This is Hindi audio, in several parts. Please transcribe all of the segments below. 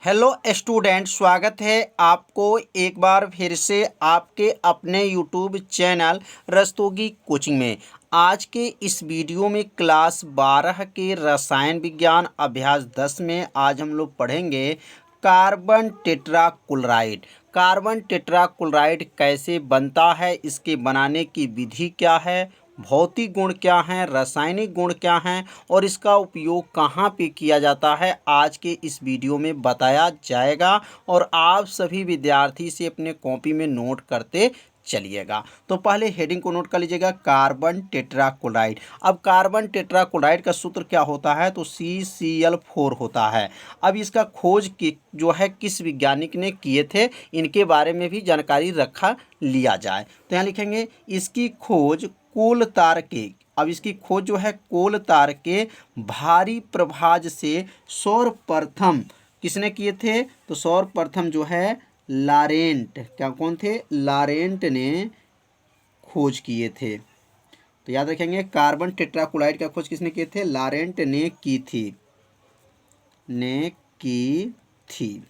हेलो स्टूडेंट, स्वागत है आपको एक बार फिर से आपके अपने यूट्यूब चैनल रस्तोगी कोचिंग में। आज के इस वीडियो में क्लास 12 के रसायन विज्ञान अभ्यास 10 में आज हम लोग पढ़ेंगे कार्बन टेट्राक्लोराइड। कार्बन टेट्राक्लोराइड कैसे बनता है, इसके बनाने की विधि क्या है, भौतिक गुण क्या हैं, रासायनिक गुण क्या हैं और इसका उपयोग कहाँ पे किया जाता है, आज के इस वीडियो में बताया जाएगा। और आप सभी विद्यार्थी से अपने कॉपी में नोट करते चलिएगा। तो पहले हेडिंग को नोट कर लीजिएगा, कार्बन टेट्राक्लोराइड। अब कार्बन टेट्राक्लोराइड का सूत्र क्या होता है, तो CCl4 होता है। अब इसका खोज की जो है किस वैज्ञानिक ने किए थे, इनके बारे में भी जानकारी रखा लिया जाए। तो यहाँ लिखेंगे इसकी खोज कोल तार के, अब इसकी खोज जो है कोल तार के भारी प्रभाज से सर्वप्रथम किसने किए थे, तो सर्वप्रथम जो है लारेंट, क्या कौन थे, लारेंट ने खोज किए थे। तो याद रखेंगे कार्बन टेट्राक्लोराइड का खोज किसने किए थे, लारेंट ने की थी, ने की थी।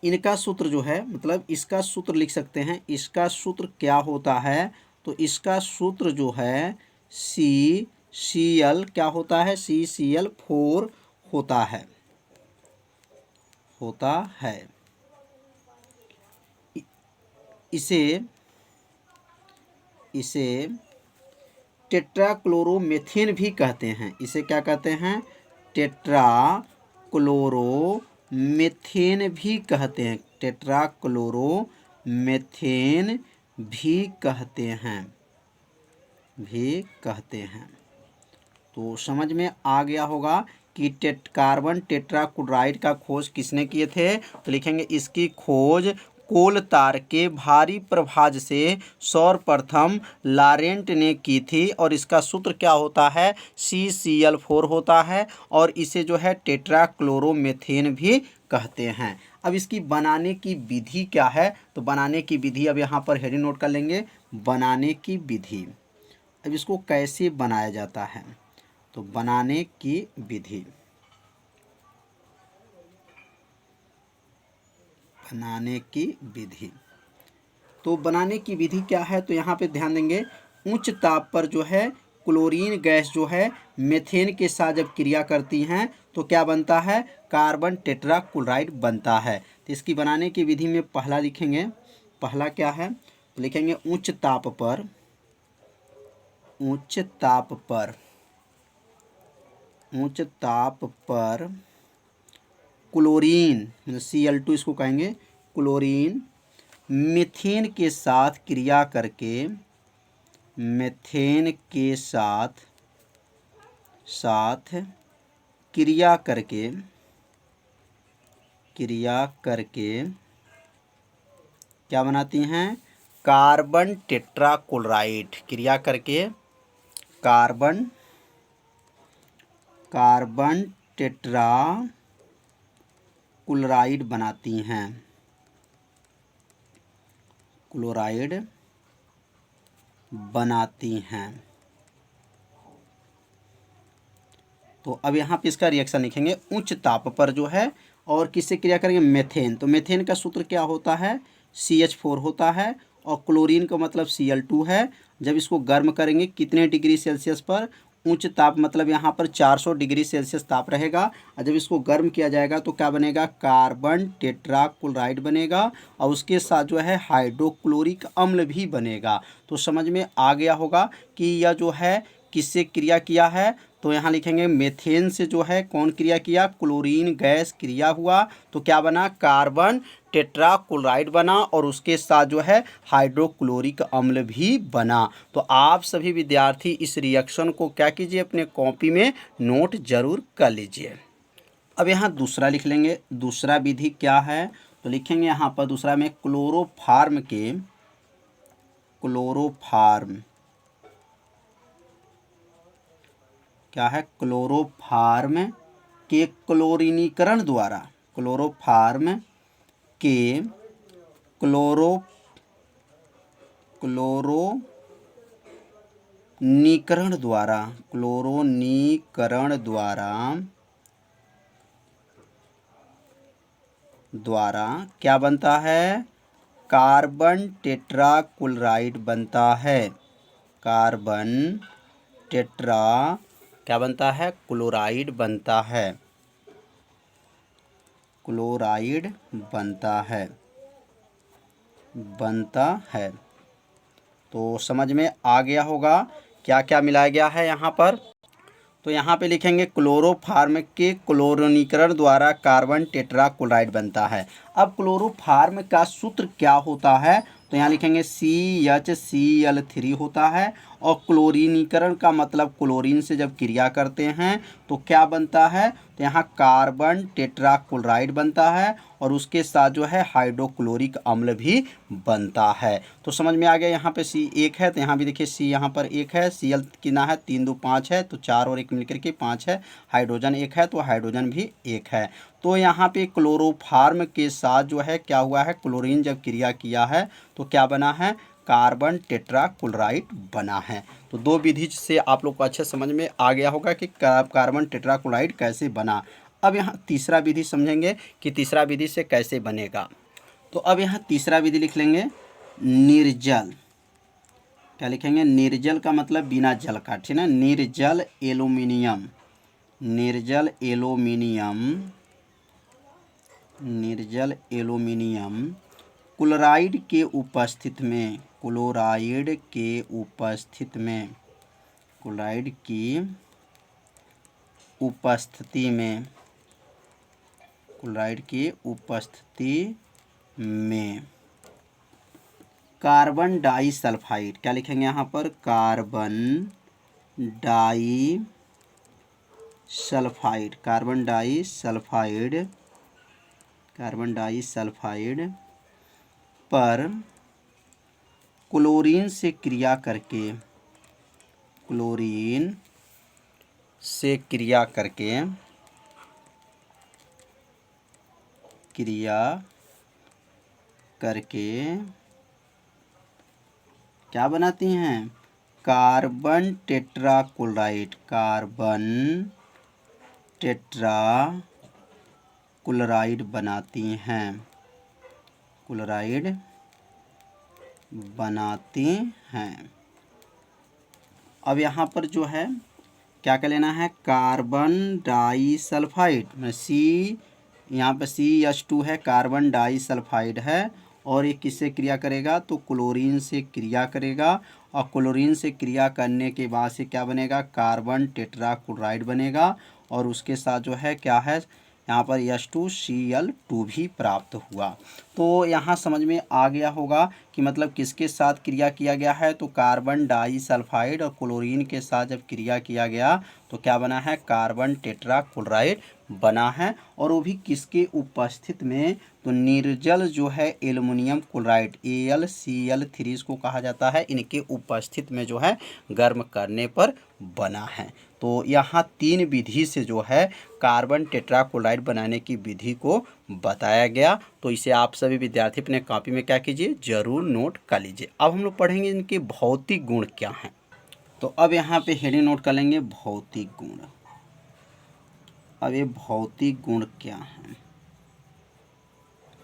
इनका सूत्र जो है, मतलब इसका सूत्र लिख सकते हैं, इसका सूत्र क्या होता है, तो इसका सूत्र जो है CCl क्या होता है, CCl4 होता है, इसे इसे टेट्राक्लोरोमेथेन भी कहते हैं। इसे क्या कहते हैं, टेट्राक्लोरोमेथेन भी कहते हैं, टेट्राक्लोरोमेथेन भी कहते हैं। तो समझ में आ गया होगा कि कार्बन टेट्राक्लोराइड का खोज किसने किए थे, तो लिखेंगे इसकी खोज कोल तार के भारी प्रभाज से सर्वप्रथम लारेंट ने की थी और इसका सूत्र क्या होता है, CCl4 होता है और इसे जो है टेट्राक्लोरोमेथेन भी कहते हैं। अब इसकी बनाने की विधि क्या है, तो बनाने की विधि अब यहाँ पर हेडिंग नोट कर लेंगे, बनाने की विधि। अब इसको कैसे बनाया जाता है, तो बनाने की विधि, तो बनाने की विधि क्या है, तो यहाँ पे ध्यान देंगे, उच्च ताप पर जो है क्लोरीन गैस जो है मेथेन के साथ जब क्रिया करती हैं तो क्या बनता है, कार्बन टेट्राक्लोराइड बनता है। तो इसकी बनाने की विधि में पहला लिखेंगे, पहला क्या है, तो लिखेंगे उच्च ताप पर क्लोरीन, Cl2 इसको कहेंगे, क्लोरीन मीथेन के साथ क्रिया करके, मीथेन के साथ क्रिया करके क्या बनाती हैं, कार्बन टेट्राक्लोराइड, क्रिया करके कार्बन टेट्राक्लोराइड बनाती हैं, क्लोराइड बनाती हैं। तो अब यहाँ पे इसका रिएक्शन लिखेंगे, उच्च ताप पर जो है और किससे क्रिया करेंगे, मेथेन। तो मेथेन का सूत्र क्या होता है, CH4 होता है और क्लोरीन का मतलब Cl2 है। जब इसको गर्म करेंगे कितने डिग्री सेल्सियस पर, उच्च ताप मतलब यहाँ पर 400 डिग्री सेल्सियस ताप रहेगा और जब इसको गर्म किया जाएगा तो क्या बनेगा, कार्बन टेट्राक्लोराइड बनेगा और उसके साथ जो है हाइड्रोक्लोरिक अम्ल भी बनेगा। तो समझ में आ गया होगा कि यह जो है किससे क्रिया किया है, तो यहाँ लिखेंगे मेथेन से जो है कौन क्रिया किया, क्लोरीन गैस क्रिया हुआ, तो क्या बना, कार्बन टेट्राक्लोराइड बना और उसके साथ जो है हाइड्रोक्लोरिक अम्ल भी बना। तो आप सभी विद्यार्थी इस रिएक्शन को क्या कीजिए, अपने कॉपी में नोट जरूर कर लीजिए। अब यहाँ दूसरा लिख लेंगे, दूसरा विधि क्या है, तो लिखेंगे यहाँ पर दूसरा में क्लोरोफार्म क्या है, क्लोरोफार्म के क्लोरीनीकरण द्वारा, क्लोरोफार्म के क्लोरोनीकरण द्वारा द्वारा क्या बनता है? कार्बन टेट्राक्लोराइड बनता है। कार्बन टेट्रा क्या बनता है? क्लोराइड बनता है। क्लोराइड बनता है। तो समझ में आ गया होगा क्या क्या मिलाया गया है यहाँ पर। तो यहाँ पे लिखेंगे क्लोरोफार्म के क्लोरीनीकरण द्वारा कार्बन टेट्राक्लोराइड बनता है। अब क्लोरोफार्म का सूत्र क्या होता है? तो यहाँ लिखेंगे CHCl3 होता है। और क्लोरीनीकरण का मतलब क्लोरीन से जब क्रिया करते हैं तो क्या बनता है? तो यहाँ कार्बन टेट्राक्लोराइड बनता है और उसके साथ जो है हाइड्रोक्लोरिक अम्ल भी बनता है। तो समझ में आ गया। यहाँ पे C एक है तो यहाँ भी देखिए C यहाँ पर एक है। Cl कितना है? 3 2 5 है तो 4 और 1 मिलकर के 5 है। हाइड्रोजन एक है तो हाइड्रोजन भी एक है। तो यहाँ पे क्लोरोफार्म के साथ जो है क्या हुआ है? क्लोरीन जब क्रिया किया है तो क्या बना है? कार्बन टेट्राक्लोराइड बना है। तो दो विधि से आप लोग को अच्छे समझ में आ गया होगा कि कार्बन टेट्राक्लोराइड कैसे बना। अब यहाँ तीसरा विधि समझेंगे कि तीसरा विधि से कैसे बनेगा। तो अब यहाँ तीसरा विधि लिख लेंगे निर्जल। क्या लिखेंगे? निर्जल का मतलब बिना जल का, ठीक है। निर्जल एल्यूमिनियम, निर्जल एल्यूमिनियम, निर्जल एल्यूमिनियम क्लोराइड के उपस्थिति में, क्लोराइड के उपस्थिति में, क्लोराइड की उपस्थिति में, क्लोराइड की उपस्थिति में कार्बन डाइसल्फाइड, क्या लिखेंगे यहाँ पर? Carbon disulphide, carbon disulphide, carbon disulphide पर क्लोरीन से क्रिया करके, क्लोरीन से क्रिया करके, क्या बनाती हैं? कार्बन टेट्राक्लोराइड, कार्बन टेट्राक्लोराइड बनाती हैं, क्लोराइड बनाती हैं। अब यहाँ पर जो है क्या कर लेना है? कार्बन डाइसल्फाइड में C, यहाँ पर CH2 है, कार्बन डाइसल्फाइड है और ये किससे क्रिया करेगा? तो क्लोरीन से क्रिया करेगा। और क्लोरीन से क्रिया करने के बाद से क्या बनेगा? कार्बन टेट्राक्लोराइड बनेगा और उसके साथ जो है क्या है? यहाँ पर H2Cl2 भी प्राप्त हुआ। तो यहाँ समझ में आ गया होगा कि मतलब किसके साथ क्रिया किया गया है? तो कार्बन डाइसल्फाइड और क्लोरीन के साथ जब क्रिया किया गया तो क्या बना है? कार्बन टेट्राक्लोराइड बना है। और वो भी किसके उपस्थिति में? तो निर्जल जो है एल्युमिनियम क्लोराइड AlCl3 इसको कहा जाता है, इनके उपस्थिति में जो है गर्म करने पर बना है। तो यहाँ 3 विधि से जो है कार्बन टेट्राक्लोराइड बनाने की विधि को बताया गया। तो इसे आप सभी विद्यार्थी अपने कॉपी में क्या कीजिए? जरूर नोट कर लीजिए। अब हम लोग पढ़ेंगे इनके भौतिक गुण क्या हैं। तो अब यहाँ पे हेडिंग नोट कर लेंगे भौतिक गुण। अब ये भौतिक गुण क्या हैं?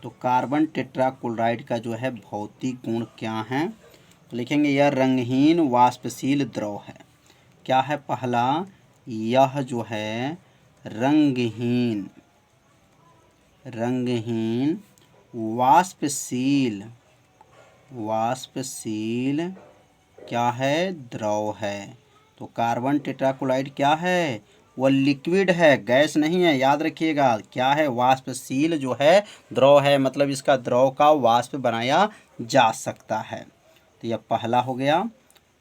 तो कार्बन टेट्राक्लोराइड का जो है भौतिक गुण क्या हैं? तो लिखेंगे यह रंगहीन वाष्पशील द्रव है। क्या है? पहला, यह जो है रंगहीन वाष्पशील क्या है? द्रव है। तो कार्बन टेट्राक्लोराइड क्या है? वह लिक्विड है, गैस नहीं है, याद रखिएगा। क्या है? वाष्पशील जो है द्रव है, मतलब इसका द्रव का वाष्प बनाया जा सकता है। तो यह पहला हो गया।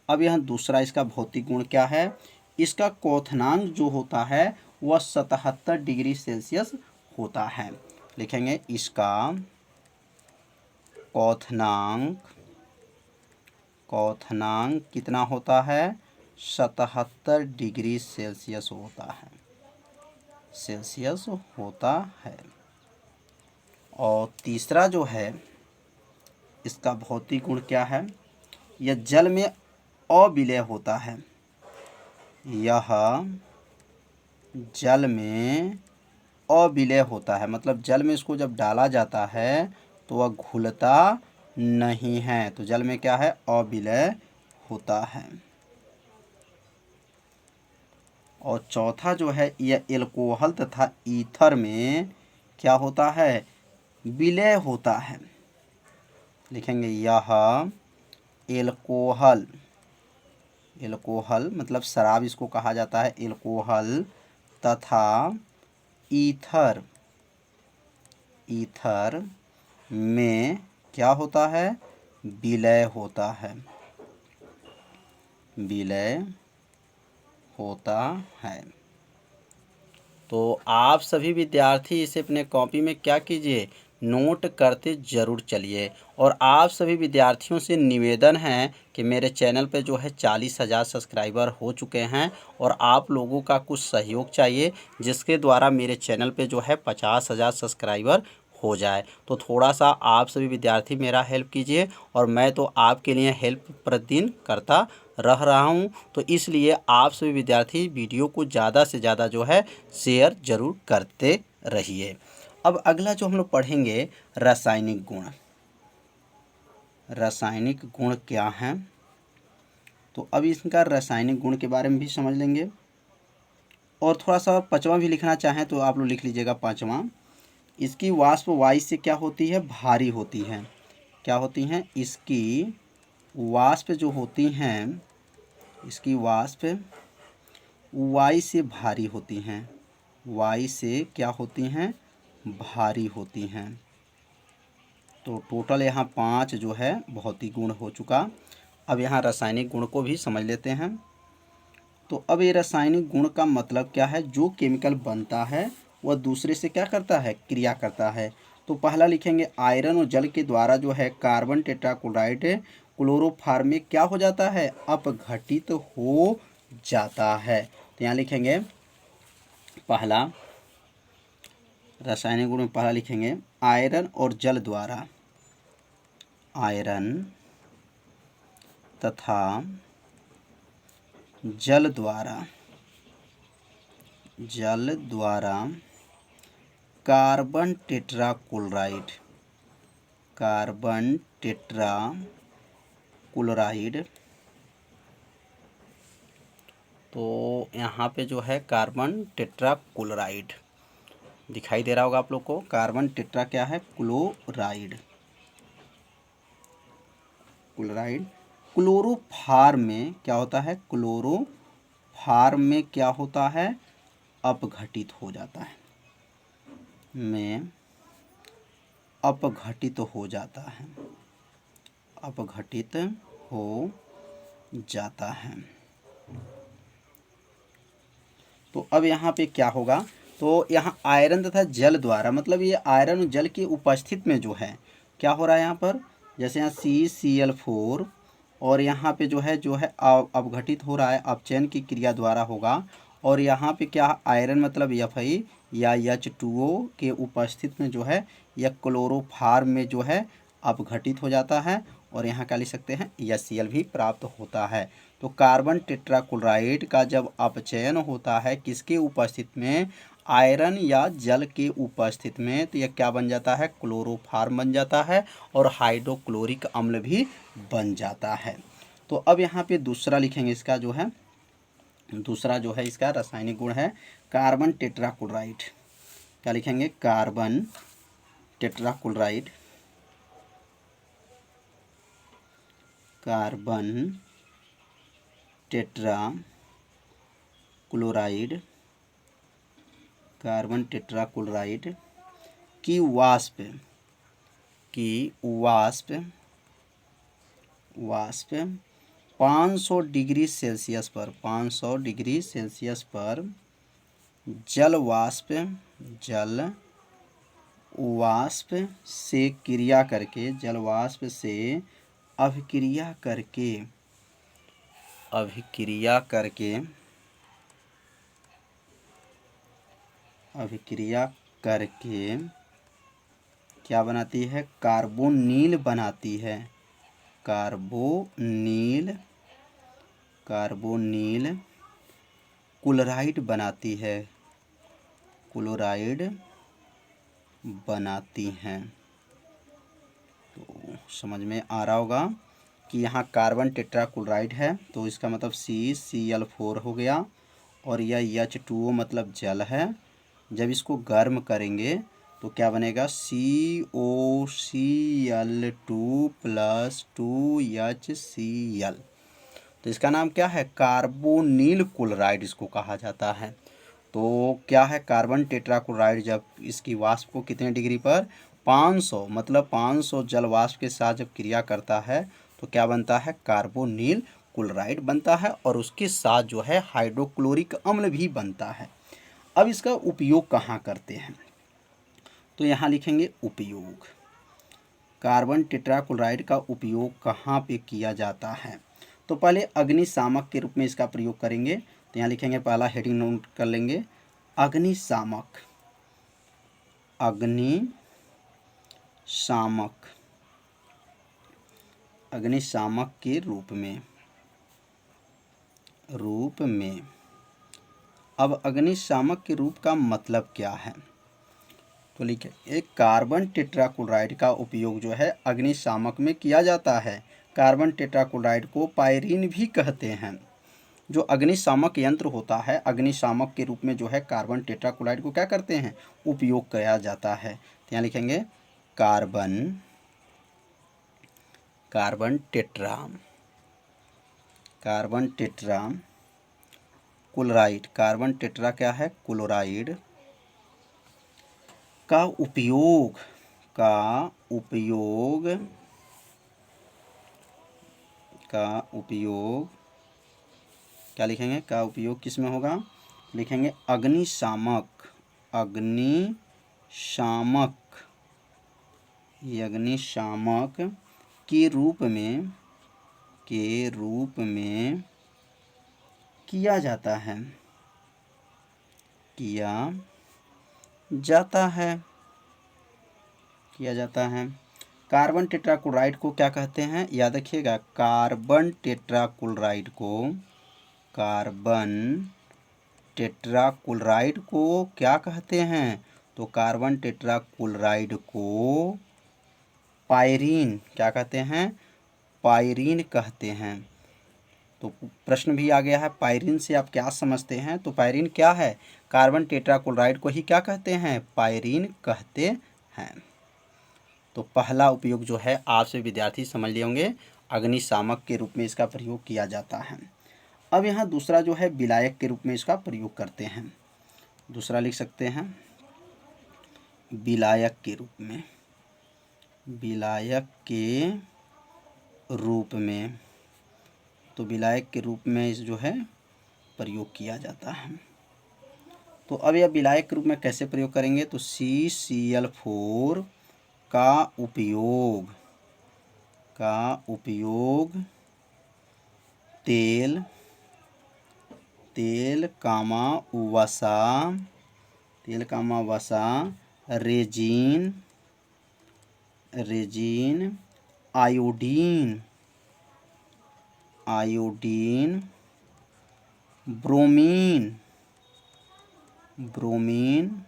अब यहाँ दूसरा इसका भौतिक गुण क्या है? इसका क्वथनांक जो होता है वह 77 डिग्री सेल्सियस होता है। लिखेंगे इसका क्वथनांक कितना होता है? 77 डिग्री सेल्सियस होता है। और तीसरा जो है इसका भौतिक गुण क्या है? यह जल में अविलय होता है। यह जल में अविलय होता है, मतलब जल में इसको जब डाला जाता है तो वह घुलता नहीं है, तो जल में क्या है, अविलय होता है। और चौथा जो है, यह एल्कोहल तथा ईथर में क्या होता है, विलय होता है। लिखेंगे यह एल्कोहल, एल्कोहल मतलब शराब इसको कहा जाता है, एल्कोहल तथा ईथर, ईथर में क्या होता है, विलय होता है, विलय होता है। तो आप सभी विद्यार्थी इसे अपने कॉपी में क्या कीजिए, नोट करते ज़रूर चलिए। और आप सभी विद्यार्थियों से निवेदन है कि मेरे चैनल पे जो है 40,000 सब्सक्राइबर हो चुके हैं और आप लोगों का कुछ सहयोग चाहिए, जिसके द्वारा मेरे चैनल पे जो है 50,000 सब्सक्राइबर हो जाए। तो थोड़ा सा आप सभी विद्यार्थी मेरा हेल्प कीजिए, और मैं तो आपके लिए हेल्प प्रतिदिन करता रह रहा हूं, तो इसलिए आप सभी विद्यार्थी वीडियो को ज़्यादा से ज़्यादा जो है शेयर जरूर करते रहिए। अब अगला जो हम लोग पढ़ेंगे, रासायनिक गुण। रासायनिक गुण क्या हैं, तो अब इनका रासायनिक गुण के बारे में भी समझ लेंगे। और थोड़ा सा पाँचवां भी लिखना चाहें तो आप लोग लिख लीजिएगा पाँचवां। इसकी वाष्प वायु से क्या होती है, भारी होती है। क्या होती हैं, इसकी वाष्प जो होती हैं, इसकी वाष्प वायु से भारी होती हैं, वायु से क्या होती हैं, भारी होती हैं। तो टोटल यहाँ 5 जो है भौतिक गुण हो चुका। अब यहाँ रासायनिक गुण को भी समझ लेते हैं। तो अब ये रासायनिक गुण का मतलब क्या है, जो केमिकल बनता है वह दूसरे से क्या करता है, क्रिया करता है। तो पहला लिखेंगे, आयरन और जल के द्वारा जो है कार्बन टेट्राक्लोराइड क्लोरोफॉर्म में क्या हो जाता है, अपघटित हो जाता है। तो यहाँ लिखेंगे पहला, रासायनिक गुण में पहला लिखेंगे, आयरन और जल द्वारा, आयरन तथा जल द्वारा, जल द्वारा कार्बन टेट्राक्लोराइड, कार्बन टेट्राक्लोराइड, तो यहाँ पे जो है कार्बन टेट्राक्लोराइड दिखाई दे रहा होगा आप लोग को। कार्बन टेट्रा क्या है, क्लोराइड, क्लोराइड क्लोरोफॉर्म में क्या होता है, क्लोरोफॉर्म में क्या होता है, अपघटित हो जाता है, में अपघटित हो जाता है, अपघटित हो जाता है। तो अब यहाँ पे क्या होगा, तो यहाँ आयरन तथा जल द्वारा, मतलब ये आयरन और जल की उपस्थिति में जो है क्या हो रहा है यहाँ पर, जैसे यहाँ CCl4 और यहाँ पे जो है अपघटित हो रहा है, अपचयन की क्रिया द्वारा होगा। और यहाँ पे क्या, आयरन मतलब Fe या H2O के उपस्थिति में जो है यह क्लोरोफॉर्म में जो है अपघटित हो जाता है, और यहाँ क्या लिख सकते हैं, HCl भी प्राप्त होता है। तो कार्बन टेट्राक्लोराइड का जब अपचयन होता है किसके उपस्थिति में, आयरन या जल के उपस्थिति में, तो यह क्या बन जाता है, क्लोरोफॉर्म बन जाता है और हाइड्रोक्लोरिक अम्ल भी बन जाता है। तो अब यहाँ पे दूसरा लिखेंगे, इसका जो है दूसरा जो है इसका रासायनिक गुण है कार्बन टेट्राक्लोराइड। क्या लिखेंगे, carbon tetrachloride, carbon tetrachloride, carbon tetrachloride की वाष्प, वाष्प 500 डिग्री सेल्सियस पर, 500 डिग्री सेल्सियस पर जल वाष्प से क्रिया करके, जल वाष्प से अभिक्रिया करके क्या बनाती है, कार्बोनील बनाती है, कार्बोनील क्लोराइड बनाती है, क्लोराइड बनाती हैं। तो समझ में आ रहा होगा कि यहाँ कार्बन टेट्राक्लोराइड है, तो इसका मतलब CCl4 हो गया, और यह H2O मतलब जल है। जब इसको गर्म करेंगे तो क्या बनेगा, COCl2 + 2HCl। तो इसका नाम क्या है, कार्बोनिल क्लोराइड इसको कहा जाता है। तो क्या है, कार्बन टेट्राक्लोराइड जब इसकी वाष्प को कितने डिग्री पर, 500, मतलब 500 जल वाष्प के साथ जब क्रिया करता है तो क्या बनता है, कार्बोनिल क्लोराइड बनता है, और उसके साथ जो है हाइड्रोक्लोरिक अम्ल भी बनता है। अब इसका उपयोग कहाँ करते हैं, तो यहाँ लिखेंगे उपयोग। कार्बन टेट्राक्लोराइड का उपयोग कहाँ पे किया जाता है, तो पहले अग्निशामक के रूप में इसका प्रयोग करेंगे। तो यहाँ लिखेंगे, पहला हेडिंग नोट कर लेंगे, अग्निशामक। अग्निशामक, अग्निशामक के रूप में। अब अग्निशामक के रूप का मतलब क्या है, तो लिखे, एक कार्बन टेट्राक्लोराइड का उपयोग जो है अग्निशामक में किया जाता है। कार्बन टेट्राक्लोराइड को पायरीन भी कहते हैं। जो अग्निशामक यंत्र होता है, अग्निशामक के रूप में जो है कार्बन टेट्राक्लोराइड को क्या करते हैं, उपयोग किया जाता है। तो यहाँ लिखेंगे carbon tetra chloride, carbon tetra क्या है, क्लोराइड का उपयोग क्या लिखेंगे, का उपयोग किस में होगा, लिखेंगे अग्निशामक। ये अग्निशामक के रूप में किया जाता है। कार्बन टेट्राक्लोराइड को क्या कहते हैं, याद रखिएगा, कार्बन टेट्राक्लोराइड को क्या कहते हैं, तो कार्बन टेट्राक्लोराइड को पायरीन क्या कहते हैं, पायरीन कहते हैं। तो प्रश्न भी आ गया है, पायरीन से आप क्या समझते हैं, तो पायरीन क्या है, कार्बन टेट्राक्लोराइड को ही क्या कहते हैं, पायरीन कहते हैं। तो पहला उपयोग जो है आज से विद्यार्थी समझ लिए होंगे, अग्निशामक के रूप में इसका प्रयोग किया जाता है। अब यहाँ दूसरा जो है विलायक के रूप में इसका प्रयोग करते हैं। दूसरा लिख सकते हैं विलायक के रूप में, तो विलायक के रूप में इस जो है प्रयोग किया जाता है। तो अब यह विलायक के रूप में कैसे प्रयोग करेंगे, तो CCl4 का उपयोग तेल, वसा, रेजिन, आयोडीन, ब्रोमीन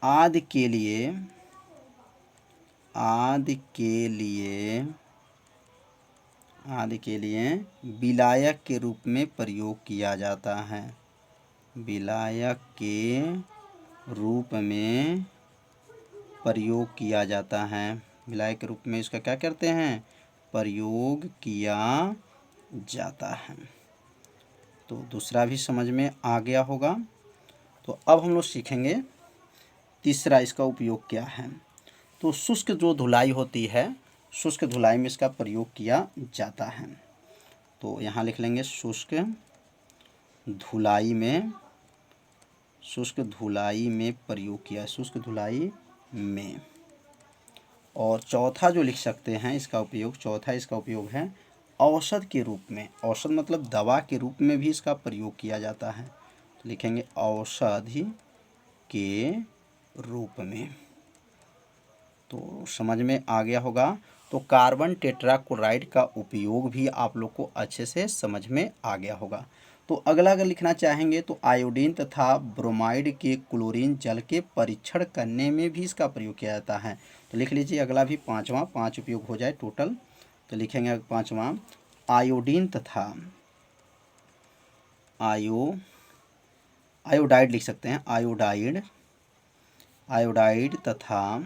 आदि के लिए विलायक के रूप में प्रयोग किया जाता है। विलायक के रूप में प्रयोग किया जाता है। विलायक के रूप में इसका क्या करते हैं, प्रयोग किया जाता है। तो दूसरा भी समझ में आ गया होगा। तो अब हम लोग सीखेंगे तीसरा इसका उपयोग क्या है। तो शुष्क जो धुलाई होती है, शुष्क धुलाई में इसका प्रयोग किया जाता है। तो यहाँ लिख लेंगे शुष्क धुलाई में प्रयोग किया, शुष्क धुलाई में। और चौथा जो लिख सकते हैं इसका उपयोग है औषध के रूप में। औषध मतलब दवा के रूप में भी इसका प्रयोग किया जाता है। तो लिखेंगे औषधि के रूप में। तो समझ में आ गया होगा। तो कार्बन टेट्राक्लोराइड का उपयोग भी आप लोग को अच्छे से समझ में आ गया होगा। तो अगला अगर लिखना चाहेंगे तो आयोडीन तथा ब्रोमाइड के क्लोरीन जल के परीक्षण करने में भी इसका प्रयोग किया जाता है। तो लिख लीजिए अगला भी पाँचवा, 5 उपयोग हो जाए टोटल। तो लिखेंगे पाँचवा आयोडीन तथा आयोडाइड लिख सकते हैं, आयोडाइड तथा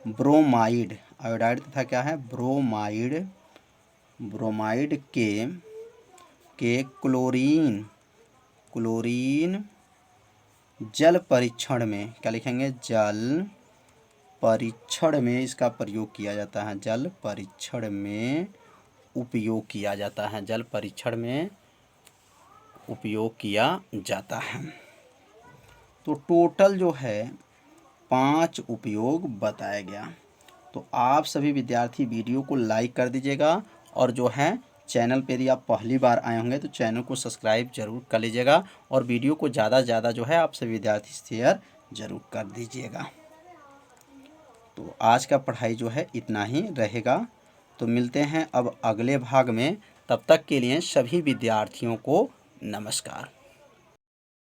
ब्रोमाइड, आयोडाइड तथा क्या है ब्रोमाइड के क्लोरीन जल परीक्षण में, क्या लिखेंगे, जल परीक्षण में इसका प्रयोग किया जाता है, जल परीक्षण में उपयोग किया जाता है, जल परीक्षण में उपयोग किया जाता है। तो टोटल जो है 5 उपयोग बताया गया। तो आप सभी विद्यार्थी वीडियो को लाइक कर दीजिएगा और जो है चैनल पर यदि आप पहली बार आए होंगे तो चैनल को सब्सक्राइब जरूर कर लीजिएगा और वीडियो को ज़्यादा से ज़्यादा जो है आप सभी विद्यार्थी शेयर जरूर कर दीजिएगा। तो आज का पढ़ाई जो है इतना ही रहेगा। तो मिलते हैं अब अगले भाग में, तब तक के लिए सभी विद्यार्थियों को नमस्कार।